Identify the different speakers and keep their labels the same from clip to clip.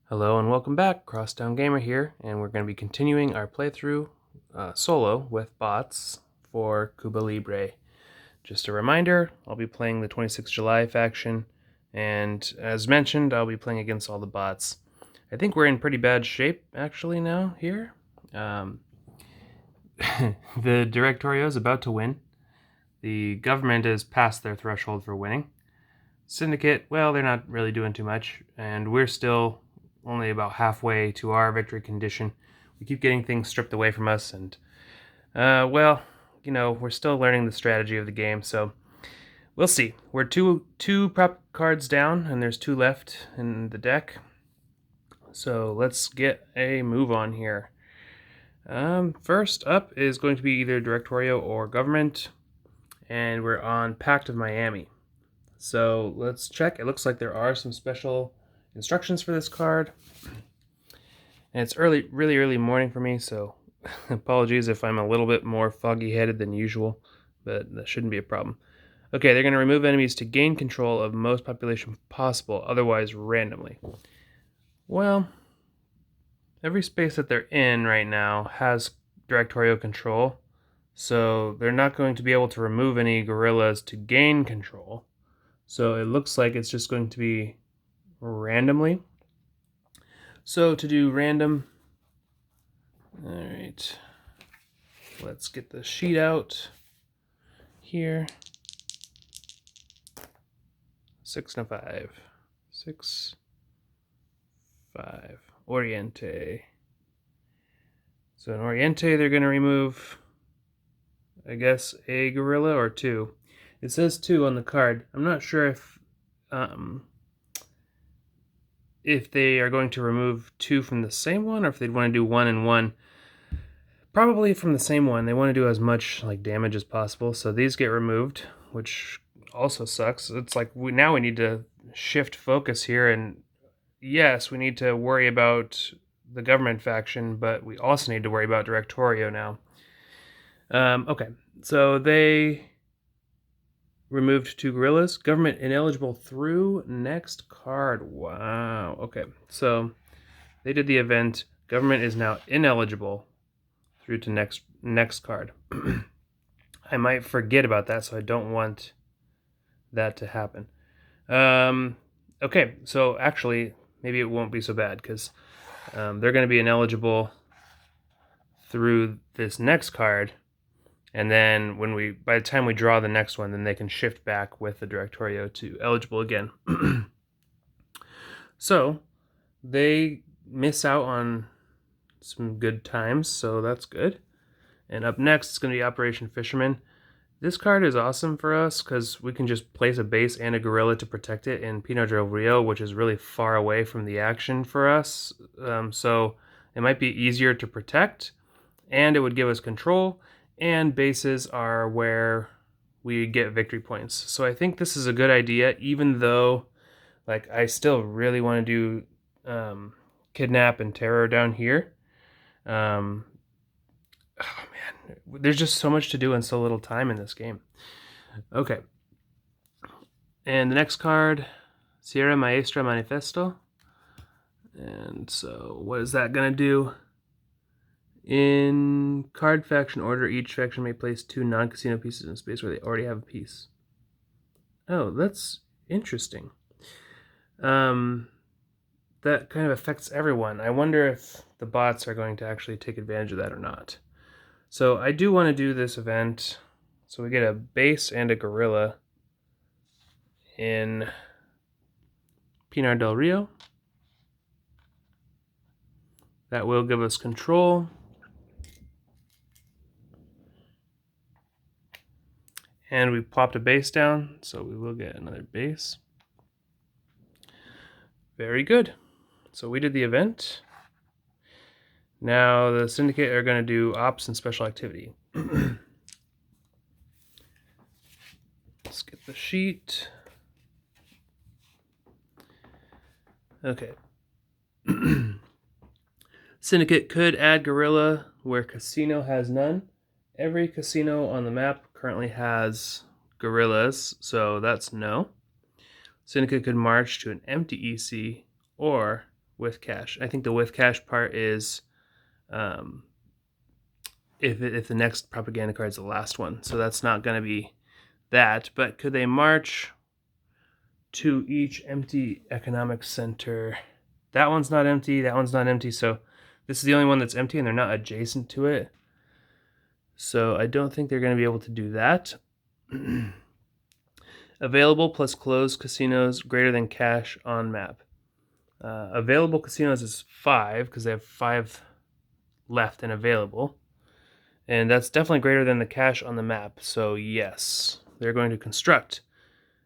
Speaker 1: Hello and welcome back, Crosstown Gamer here, and we're going to be continuing our playthrough solo with bots for Cuba Libre. Just a reminder, I'll be playing the 26th July faction, and as mentioned, I'll be playing against all the bots. I think we're in pretty bad shape, actually, now, here. The Directorio is about to win. The government is past their threshold for winning. Syndicate, well, they're not really doing too much, and we're still only about halfway to our victory condition. We keep getting things stripped away from us, and, well, we're still learning the strategy of the game, so we'll see. We're two prop cards down, and there's two left in the deck. So let's get a move on here. First up is going to be either Directorio or Government, and we're on Pact of Miami. So let's check. It looks like there are some special instructions for this card. And it's really early morning for me, so apologies if I'm a little bit more foggy-headed than usual, but that shouldn't be a problem. Okay, they're going to remove enemies to gain control of most population possible, otherwise randomly. Well, every space that they're in right now has Directorio control, so they're not going to be able to remove any guerrillas to gain control. So it looks like it's just going to be randomly. So to do random, alright, let's get the sheet out here. 6 and a 5. 6, 5. Oriente. So in Oriente, they're going to remove, I guess, a gorilla or two. It says 2 on the card. I'm not sure if they are going to remove 2 from the same one, or if they'd want to do 1 and 1. Probably from the same one. They want to do as much damage as possible, so these get removed, which also sucks. It's like now we need to shift focus here, and yes, we need to worry about the government faction, but we also need to worry about Directorio now. Okay, so they removed 2 guerrillas. Government ineligible through next card. Wow. Okay, so they did the event. Government is now ineligible through to next card. I might forget about that, so I don't want that to happen. Okay, so actually, maybe it won't be so bad, because they're going to be ineligible through this next card, and then by the time we draw the next one, then they can shift back with the Directorio to eligible again. So they miss out on some good times, so that's good. And up next, it's going to be Operation Fisherman. This card is awesome for us because we can just place a base and a gorilla to protect it in Pinar del Rio, which is really far away from the action for us. So it might be easier to protect, and it would give us control, and bases are where we get victory points. So I think this is a good idea, even though I still really want to do kidnap and terror down here. Oh man, there's just so much to do in so little time in this game. Okay. And the next card, Sierra Maestra Manifesto. And so what is that going to do? In card faction order, each faction may place 2 non-casino pieces in a space where they already have a piece. Oh, that's interesting. That kind of affects everyone. I wonder if the bots are going to actually take advantage of that or not. So I do want to do this event. So we get a base and a gorilla in Pinar del Rio. That will give us control. And we popped a base down, so we will get another base. Very good. So we did the event. Now the Syndicate are going to do ops and special activity. Let's get the sheet. Okay. Syndicate could add gorilla where casino has none. Every casino on the map currently has gorillas, so that's no. Syndicate could march to an empty EC or with cash. I think the with cash part is if the next propaganda card is the last one. So that's not going to be that. But could they march to each empty economic center? That one's not empty. That one's not empty. So this is the only one that's empty, and they're not adjacent to it. So I don't think they're going to be able to do that. Available plus closed casinos greater than cash on map. Available casinos is 5 because they have 5 left and available. And that's definitely greater than the cash on the map. So yes, they're going to construct.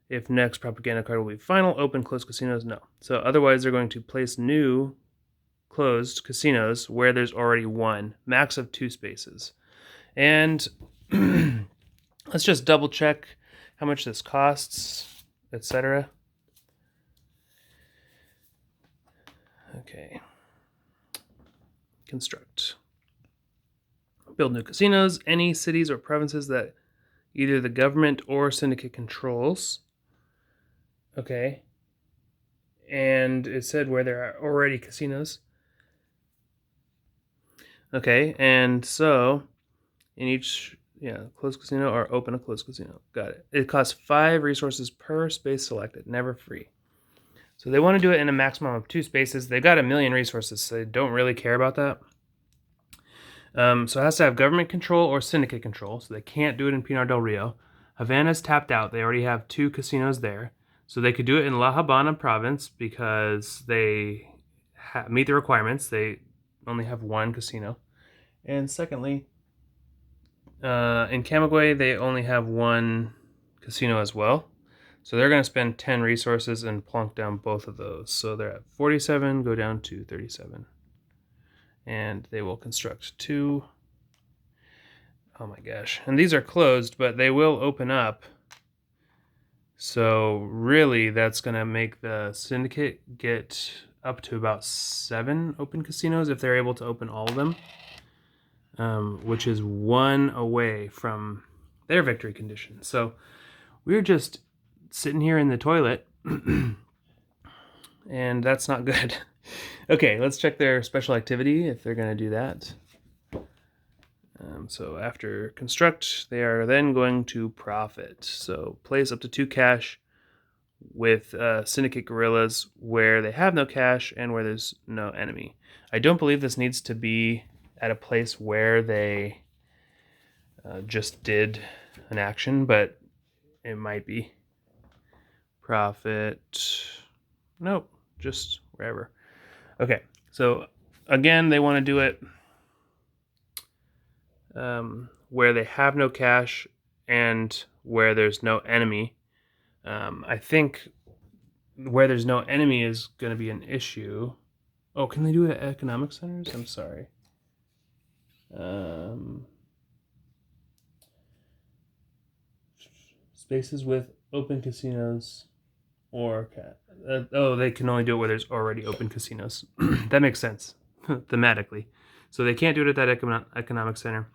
Speaker 1: If next propaganda card will be final, open, closed casinos, no. So otherwise they're going to place new closed casinos where there's already one, max of 2 spaces. And let's just double check how much this costs, etc. Okay. Construct. Build new casinos, any cities or provinces that either the government or syndicate controls. Okay. And it said where there are already casinos. Okay, and so in each, closed casino or open a closed casino. Got it. It costs 5 resources per space selected, never free. So they want to do it in a maximum of 2 spaces. They've got 1 million resources, so they don't really care about that. So it has to have government control or syndicate control, so they can't do it in Pinar del Rio. Havana's tapped out. They already have 2 casinos there. So they could do it in La Habana province because they meet the requirements. They only have 1 casino. And secondly, in Camagüey, they only have 1 casino as well. So they're going to spend 10 resources and plunk down both of those. So they're at 47, go down to 37. And they will construct 2. Oh my gosh. And these are closed, but they will open up. So really, that's going to make the syndicate get up to about 7 open casinos if they're able to open all of them, which is 1 away from their victory condition. So we're just sitting here in the toilet, and that's not good. Okay, let's check their special activity if they're going to do that. So after construct, they are then going to profit. So place up to 2 cash with syndicate guerrillas where they have no cash and where there's no enemy. I don't believe this needs to be at a place where they just did an action, but it might be. Profit. Nope, just wherever. Okay, so again, they want to do it where they have no cash and where there's no enemy. I think where there's no enemy is going to be an issue. Oh, can they do it at economic centers? I'm sorry. Spaces with open casinos or they can only do it where there's already open casinos. That makes sense thematically. So they can't do it at that economic center.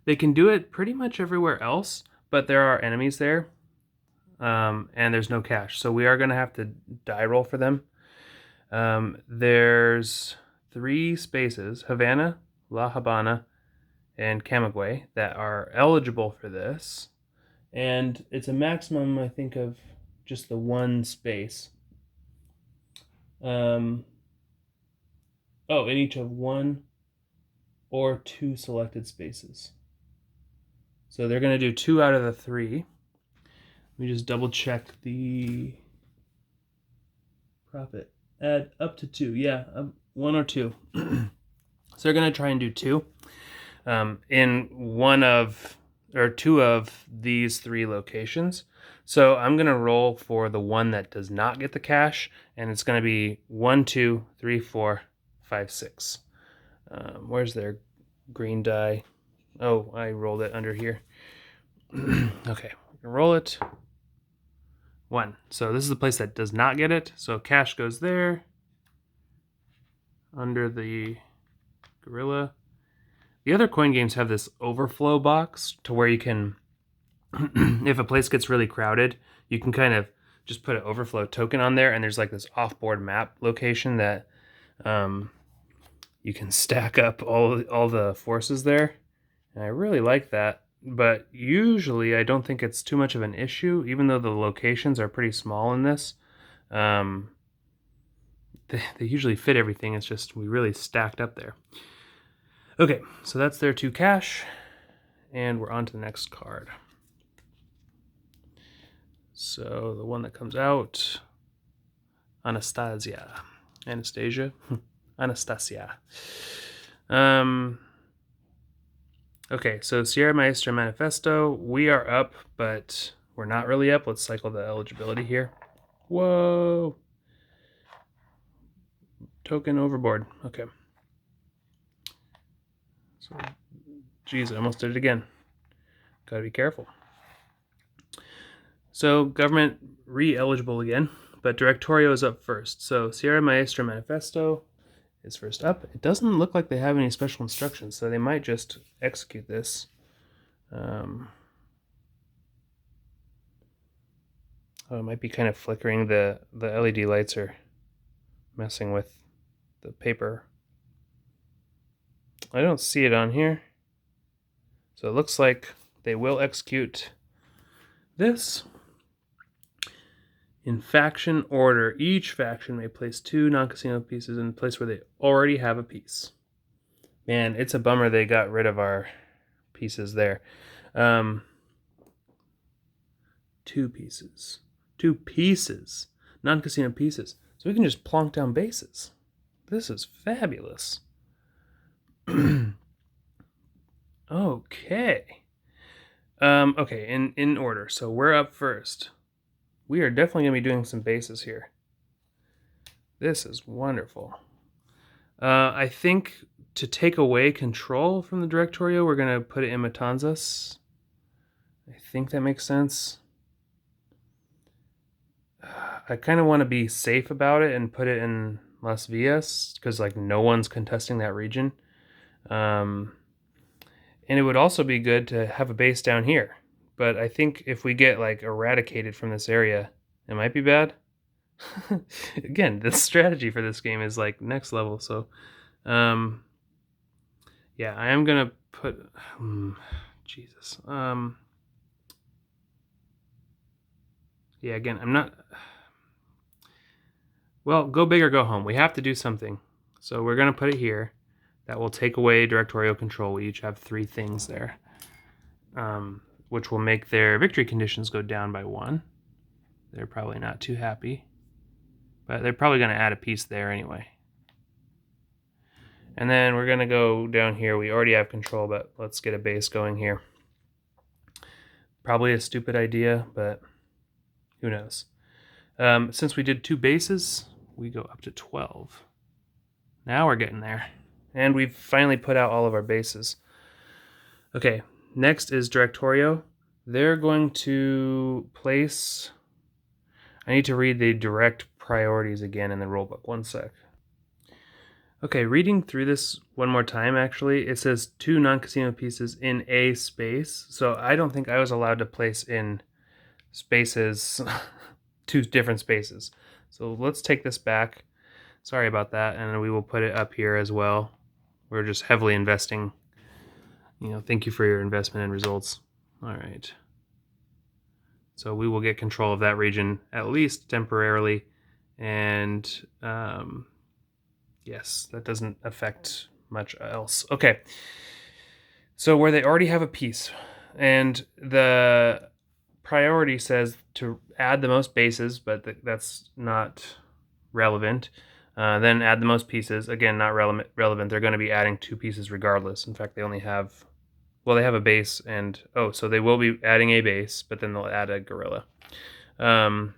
Speaker 1: They can do it pretty much everywhere else, but there are enemies there, and there's no cash. So we are going to have to die roll for them. There's 3 spaces, Havana, La Habana, and Camagüey, that are eligible for this. And it's a maximum, I think, of just the 1 space. In each of 1 or 2 selected spaces. So they're going to do 2 out of the 3. Let me just double check the profit. Add up to 2. Yeah, 1 or 2. So they're going to try and do 2 in 1 of or 2 of these 3 locations. So I'm going to roll for the one that does not get the cash, and it's going to be 1, 2, 3, 4, 5, 6. Where's their green die? Oh, I rolled it under here. Okay, roll it. 1. So this is the place that does not get it. So cash goes there under the gorilla. The other coin games have this overflow box to where you can, if a place gets really crowded, you can kind of just put an overflow token on there, and there's like this off-board map location that you can stack up all the forces there, and I really like that. But usually I don't think it's too much of an issue, even though the locations are pretty small in this. They usually fit everything. It's just we really stacked up there. Okay, so that's their 2 cash, and we're on to the next card. So the one that comes out, Anastasia. Anastasia. Okay, so Sierra Maestra Manifesto, we are up, but we're not really up. Let's cycle the eligibility here. Whoa. Token overboard. Okay. So, geez, I almost did it again. Gotta be careful. So, government re-eligible again, but Directorio is up first. So, Sierra Maestra Manifesto is first up. It doesn't look like they have any special instructions, so they might just execute this. Oh, it might be kind of flickering. The LED lights are messing with the paper. I don't see it on here. So it looks like they will execute this. In faction order, each faction may place 2 non-casino pieces in the place where they already have a piece. Man, it's a bummer they got rid of our pieces there. 2 pieces. 2 pieces. Non-casino pieces. So we can just plonk down bases. This is fabulous. Okay. Okay, in order. So we're up first. We are definitely going to be doing some bases here. This is wonderful. I think to take away control from the Directorio, we're going to put it in Matanzas. I think that makes sense. I kind of want to be safe about it and put it in Las Villas, because like no one's contesting that region. And it would also be good to have a base down here. But I think if we get like eradicated from this area, it might be bad. Again, the strategy for this game is like next level. So, yeah, I am gonna put. Jesus. Yeah, again, I'm not. Well, go big or go home. We have to do something. So we're gonna put it here. That will take away directorial control. We each have 3 things there, which will make their victory conditions go down by 1. They're probably not too happy, but they're probably going to add a piece there anyway. And then we're going to go down here. We already have control, but let's get a base going here. Probably a stupid idea, but who knows. Since we did 2 bases, we go up to 12. Now we're getting there. And we've finally put out all of our bases. Okay, next is Directorio. They're going to place... I need to read the direct priorities again in the rulebook. One sec. Okay, reading through this one more time, actually, it says 2 non-casino pieces in a space. So I don't think I was allowed to place in spaces, 2 different spaces. So let's take this back. Sorry about that, and we will put it up here as well. We're just heavily investing. Thank you for your investment and results. All right. So we will get control of that region, at least temporarily. And yes, that doesn't affect much else. Okay. So where they already have a piece, and the priority says to add the most bases, but that's not relevant. Then add the most pieces. Again, not relevant. They're going to be adding 2 pieces regardless. In fact, they only have... Well, they have a base, and... Oh, so they will be adding a base, but then they'll add a gorilla. And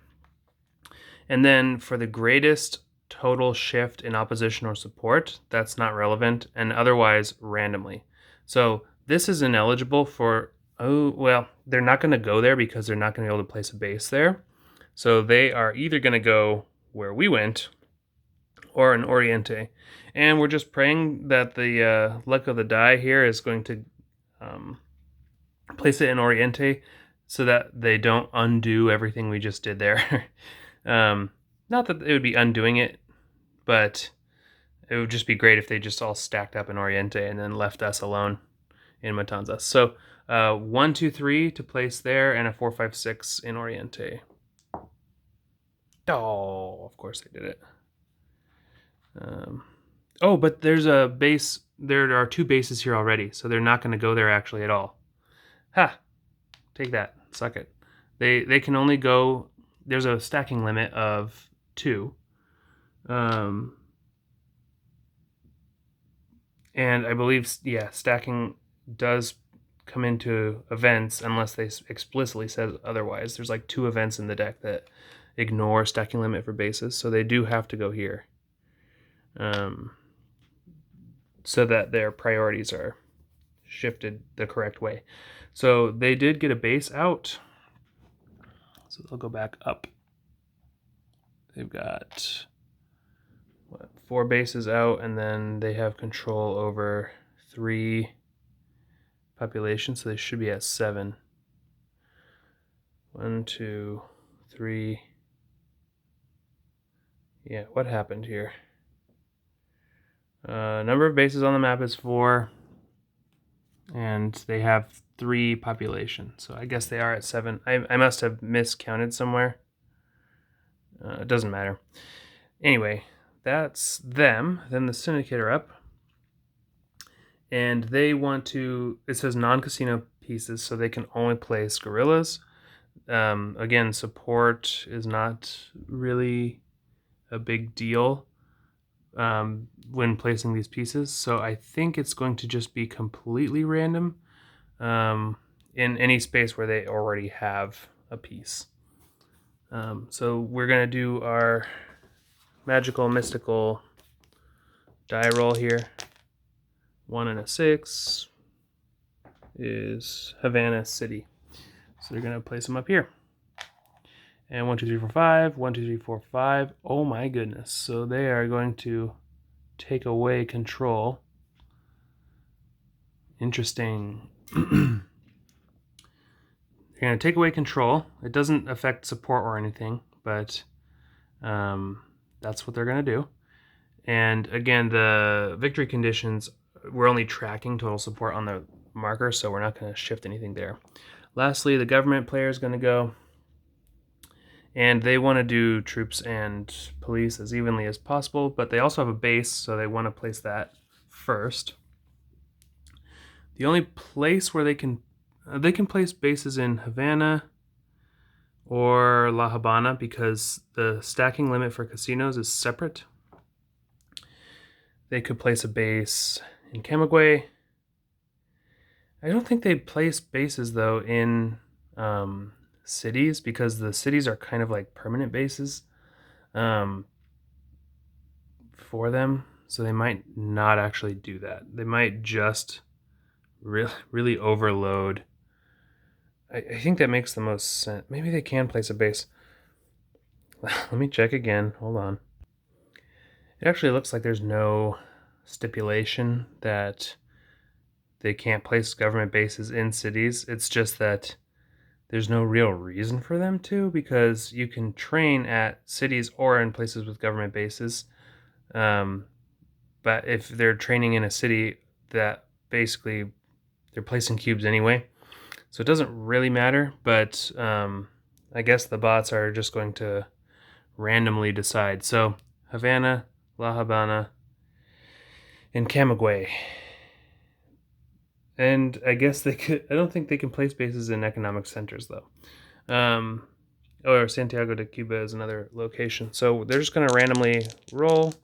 Speaker 1: then for the greatest total shift in opposition or support, that's not relevant, and otherwise randomly. So this is ineligible for... Oh, well, they're not going to go there because they're not going to be able to place a base there. So they are either going to go where we went, or an Oriente. And we're just praying that the luck of the die here is going to place it in Oriente so that they don't undo everything we just did there. Not that it would be undoing it, but it would just be great if they just all stacked up in Oriente and then left us alone in Matanzas. So 1, 2, 3 to place there, and a 4, 5, 6 in Oriente. Oh, of course they did it. Oh, but there's a base. There are 2 bases here already, so they're not going to go there actually at all. Ha! Take that. Suck it. They can only go. There's a stacking limit of 2. And I believe, yeah, stacking does come into events unless they explicitly said otherwise. There's like 2 events in the deck that ignore stacking limit for bases, so they do have to go here. So that their priorities are shifted the correct way. So they did get a base out. So they'll go back up. They've got 4 bases out, and then they have control over 3 populations, so they should be at 7. 1, 2, 3. Yeah, what happened here? Number of bases on the map is 4, and they have 3 population. So I guess they are at 7. I must have miscounted somewhere. It doesn't matter. Anyway, that's them. Then the Syndicate are up. And they want to, it says non-casino pieces, so they can only place guerrillas. Again, support is not really a big deal when placing these pieces. So I think it's going to just be completely random in any space where they already have a piece. So we're going to do our magical, mystical die roll here. 1 and a 6 is Havana City. So they're going to place them up here. And 1, 2, 3, 4, 5. 1, 2, 3, 4, 5. Oh my goodness. So they are going to take away control. Interesting. They're going to take away control. It doesn't affect support or anything, but that's what they're going to do. And again, the victory conditions, we're only tracking total support on the marker, so we're not going to shift anything there. Lastly, the government player is going to go, and they want to do troops and police as evenly as possible, but they also have a base, so they want to place that first. The only place where they can place bases in Havana or La Habana because the stacking limit for casinos is separate. They could place a base in Camagüey. I don't think they place bases, though, in cities because the cities are kind of like permanent bases for them. So they might not actually do that. They might just really overload. I think that makes the most sense. Maybe they can place a base. Let me check again. Hold on. It actually looks like there's no stipulation that they can't place government bases in cities. It's just that there's no real reason for them to, because you can train at cities or in places with government bases. But if they're training in a city, that basically they're placing cubes anyway. So it doesn't really matter, but I guess the bots are just going to randomly decide. So Havana, La Habana, and Camagüey. And I guess they could, I don't think they can place bases in economic centers, though. Or Santiago de Cuba is another location. So they're just going to randomly roll.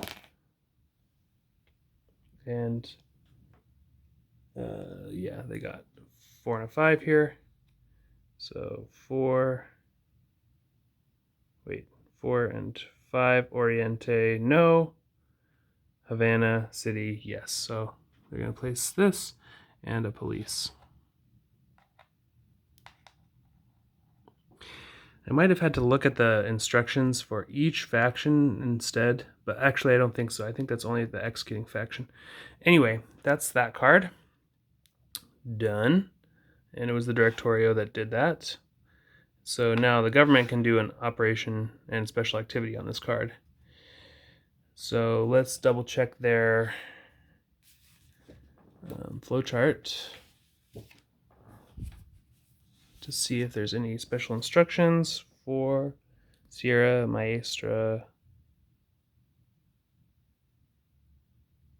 Speaker 1: And yeah, they got 4 and a 5 here. So 4 and 5. Oriente, no. Havana City, yes. So they're going to place this and a police. I might have had to look at the instructions for each faction instead, but actually I don't think so. I think that's only the executing faction. Anyway, that's that card. Done. And it was the Directorio that did that. So now the government can do an operation and special activity on this card. So let's double check their flowchart to see if there's any special instructions for Sierra, Maestra.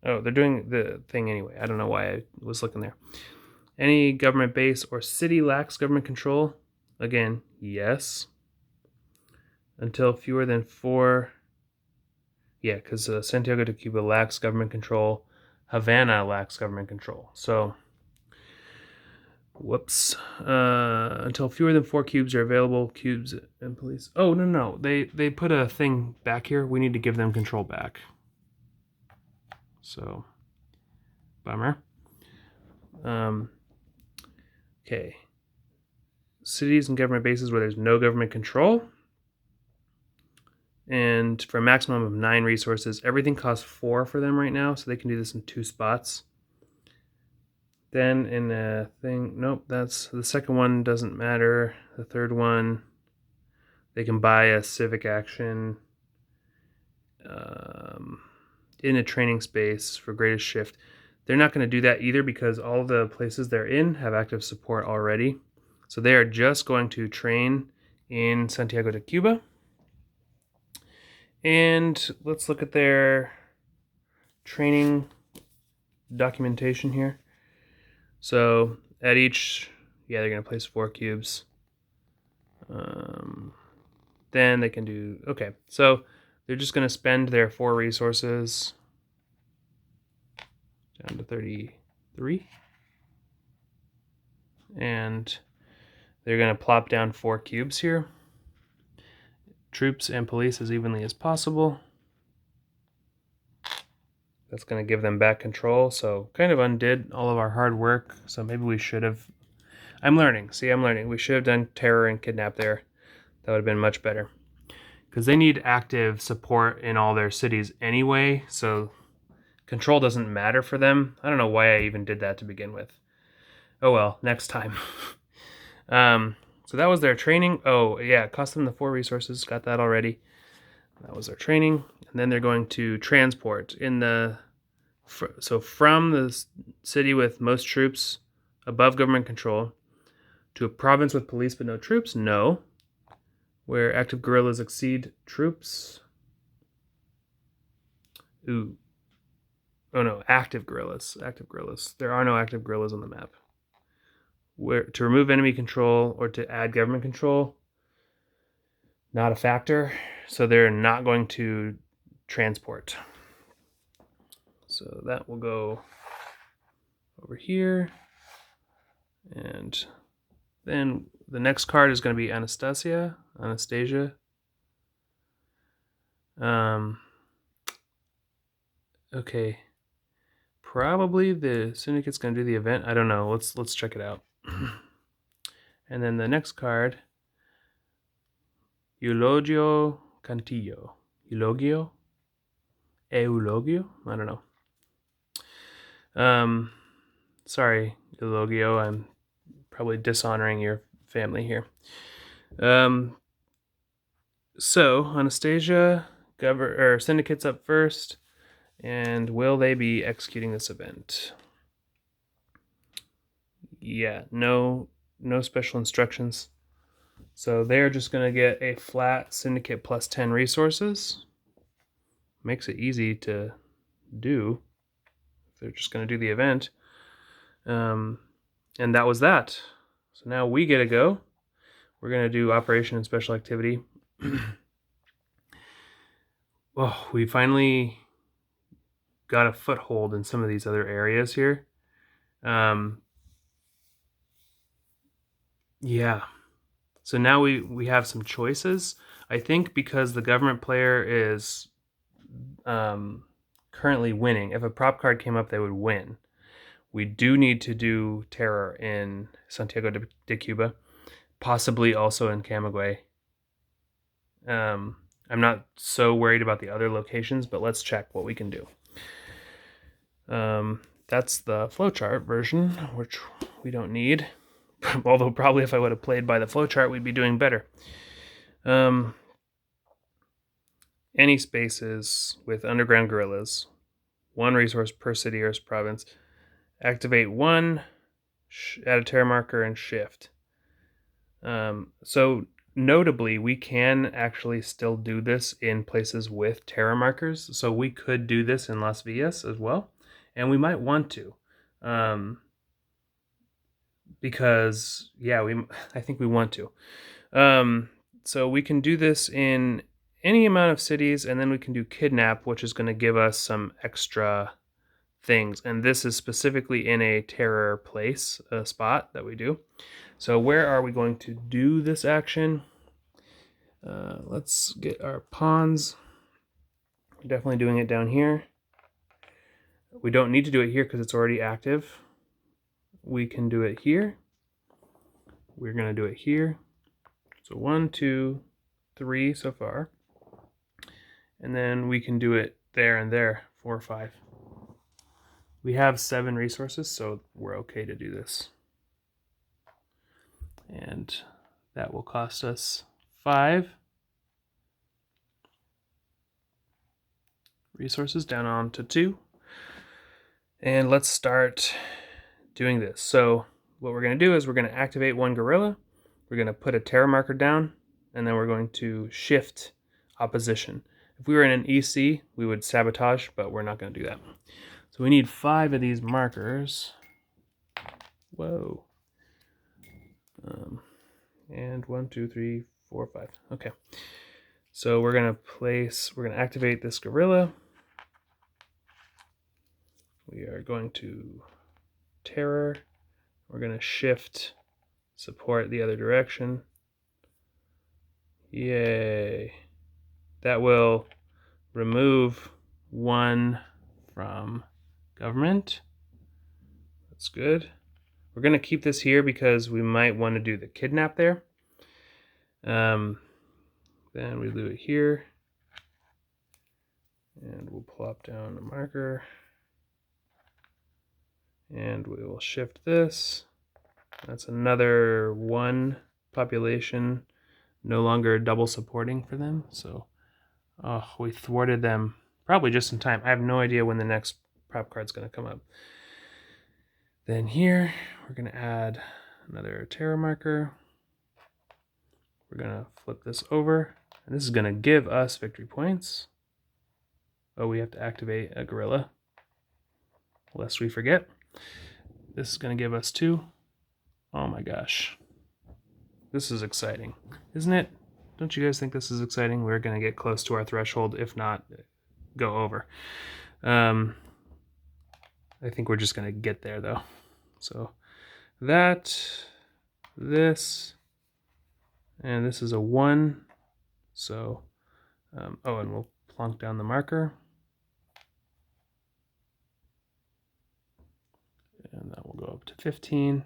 Speaker 1: Oh, they're doing the thing anyway. I don't know why I was looking there. Any government base or city lacks government control? Again, yes. Until fewer than 4. Yeah, because Santiago de Cuba lacks government control. Havana lacks government control. So, whoops. Until fewer than 4 cubes are available, cubes and police. Oh, no. They put a thing back here. We need to give them control back. So, bummer. Okay. Cities and government bases where there's no government control. And for a maximum of 9 resources. Everything costs 4 for them right now, so they can do this in 2 spots. Then in a thing, nope, that's the second one doesn't matter. The third one, they can buy a civic action in a training space for greatest shift. They're not going to do that either because all the places they're in have active support already. So they are just going to train in Santiago de Cuba. And let's look at their training documentation here. So at each, yeah, they're going to place 4 cubes. Then they can do, okay, so they're just going to spend their 4 resources down to 33. And they're going to plop down 4 cubes here. Troops and police as evenly as possible. That's going to give them back control. So kind of undid all of our hard work. So maybe we should have... I'm learning. See, I'm learning. We should have done terror and kidnap there. That would have been much better. Because they need active support in all their cities anyway. So control doesn't matter for them. I don't know why I even did that to begin with. Oh well, next time. So that was their training. Oh, yeah, cost them the 4 resources. Got that already. That was their training. And then they're going to transport in the... So from the city with most troops above government control to a province with police but no troops? No. Where active guerrillas exceed troops? Ooh. Oh no, active guerrillas. Active guerrillas. There are no active guerrillas on the map. Where to remove enemy control or to add government control, not a factor. So they're not going to transport. So that will go over here. And then the next card is going to be Anastasia. Okay. Probably the syndicate's going to do the event. I don't know. Let's check it out. And then the next card, Eulogio Cantillo. Eulogio? Eulogio? I don't know. Sorry, Eulogio. I'm probably dishonoring your family here. So, Anastasia, syndicate's up first. And will they be executing this event? Yeah, no special instructions. So they're just going to get a flat syndicate plus 10 resources. Makes it easy to do if they're just going to do the event. And that was that. So now we get to go. We're going to do operation and special activity. Oh, we finally got a foothold in some of these other areas here. Yeah. So now we have some choices. I think because the government player is currently winning. If a prop card came up, they would win. We do need to do terror in Santiago de Cuba, possibly also in Camagüey. I'm not so worried about the other locations, but let's check what we can do. That's the flowchart version, which we don't need. Although probably if I would have played by the flowchart, we'd be doing better. Any spaces with underground guerrillas, 1 resource per city or province. Activate 1, add a terra marker, and shift. So notably, we can actually still do this in places with terra markers. So we could do this in Las Vegas as well, and we might want to, because I think we want to. So we can do this in any amount of cities, and then we can do kidnap, which is going to give us some extra things. And this is specifically in a terror place, a spot that we do. So where are we going to do this action? Let's get our pawns. We're definitely doing it down here. We don't need to do it here because it's already active. We can do it here. We're going to do it here. So 1, 2, 3 so far. And then we can do it there and there, 4 or 5. We have 7 resources, so we're okay to do this. And that will cost us 5 resources down on to 2. And let's start doing this. So what we're going to do is we're going to activate 1 guerrilla. We're going to put a terra marker down, and then we're going to shift opposition. If we were in an EC, we would sabotage, but we're not going to do that. So we need 5 of these markers. Whoa. And 1, 2, 3, 4, 5. Okay. So we're going to activate this guerrilla. We are going to terror. We're going to shift support the other direction. Yay. That will remove 1 from government. That's good. We're going to keep this here because we might want to do the kidnap there. Then we do it here. And we'll plop down a marker. And we will shift this. That's another 1 population, no longer double supporting for them. So we thwarted them probably just in time. I have no idea when the next prop card's going to come up. Then here, we're going to add another terra marker. We're going to flip this over, and this is going to give us victory points. Oh, we have to activate a guerrilla, lest we forget. This is going to give us 2. Oh my gosh. This is exciting, isn't it? Don't you guys think this is exciting? We're going to get close to our threshold, if not go over. I think we're just going to get there, though. So this, and this is a 1. So, and we'll plonk down the marker. And that will go up to 15.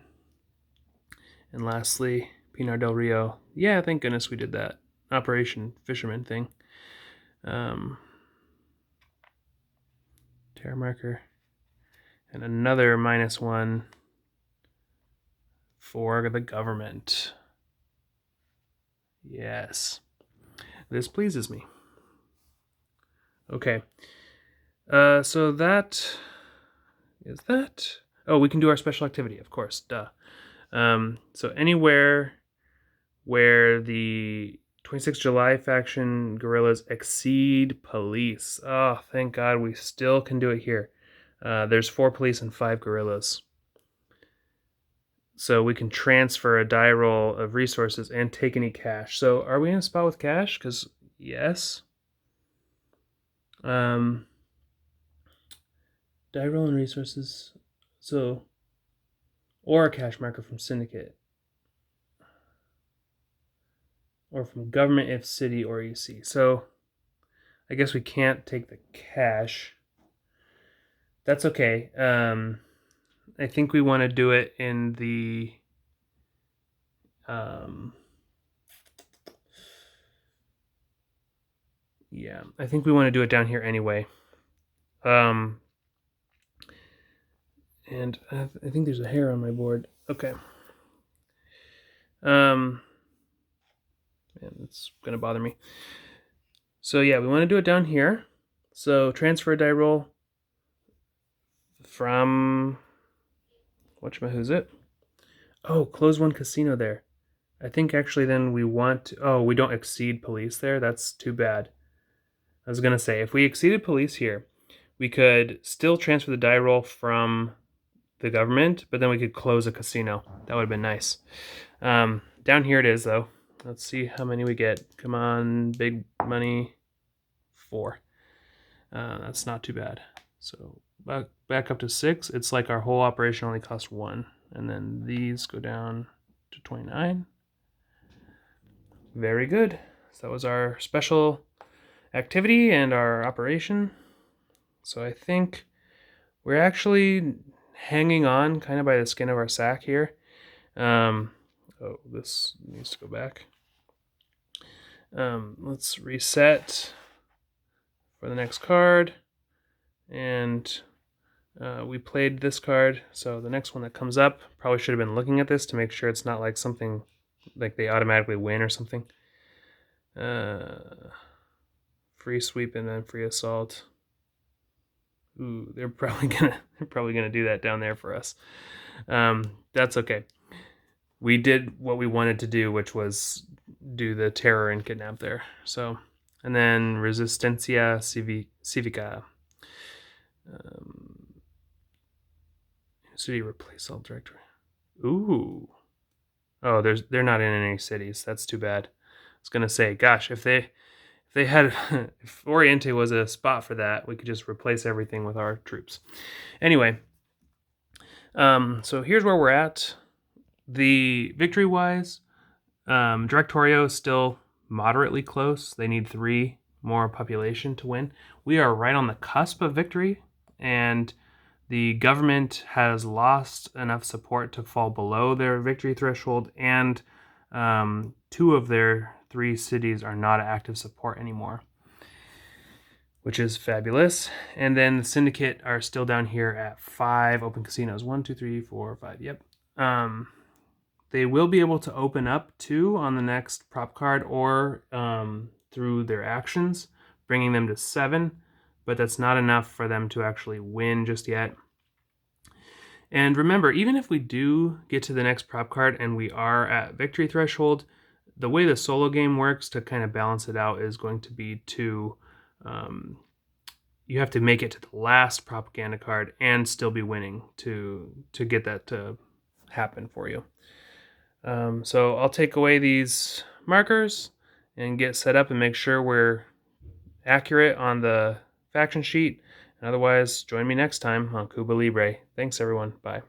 Speaker 1: And lastly, Pinar del Rio. Yeah, thank goodness we did that Operation Fisherman thing. Terra marker. And another -1 for the government. Yes. This pleases me. Okay. So that is that. Oh, we can do our special activity, of course. Duh. So anywhere where the 26 July faction guerrillas exceed police. Oh, thank God we still can do it here. There's 4 police and 5 guerrillas. So we can transfer a die roll of resources and take any cash. So are we in a spot with cash? Because yes. Die roll and resources. So, or a cash marker from syndicate. Or from government if city or EC. So I guess we can't take the cash. That's okay. I think we want to do it in the yeah, I think we want to do it down here anyway. And I think there's a hair on my board. Okay. Man, it's going to bother me. So yeah, we want to do it down here. So transfer die roll from... who's it? Oh, close one casino there. I think actually then we want to... Oh, we don't exceed police there? That's too bad. I was going to say, if we exceeded police here, we could still transfer the die roll from the government, but then we could close a casino. That would have been nice. Down here it is, though. Let's see how many we get. Come on, big money. 4. That's not too bad. So back up to 6. It's like our whole operation only cost 1. And then these go down to 29. Very good. So that was our special activity and our operation. So I think we're actually hanging on kind of by the skin of our sack here. Oh, this needs to go back. Let's reset for the next card. And we played this card, so the next one that comes up, probably should have been looking at this to make sure it's not like something like they automatically win or something. Free sweep and then free assault. Ooh, they're probably gonna do that down there for us. That's okay. We did what we wanted to do, which was do the terror and kidnap there. So, and then Resistencia Civica. City replace all directory. Ooh. Oh, they're not in any cities. That's too bad. I was gonna say, gosh, if they had if Oriente was a spot for that, we could just replace everything with our troops. Anyway, so here's where we're at. The victory wise, Directorio is still moderately close. They need 3 more population to win. We are right on the cusp of victory, and the government has lost enough support to fall below their victory threshold, and 2 of their 3 cities are not active support anymore, which is fabulous. And then the syndicate are still down here at 5 open casinos. 1, 2, 3, 4, 5. Yep. They will be able to open up 2 on the next prop card or through their actions, bringing them to 7, but that's not enough for them to actually win just yet. And remember, even if we do get to the next prop card and we are at victory threshold, the way the solo game works to kind of balance it out is going to be to, you have to make it to the last propaganda card and still be winning to get that to happen for you. So I'll take away these markers and get set up and make sure we're accurate on the faction sheet. And otherwise, join me next time on Cuba Libre. Thanks, everyone. Bye.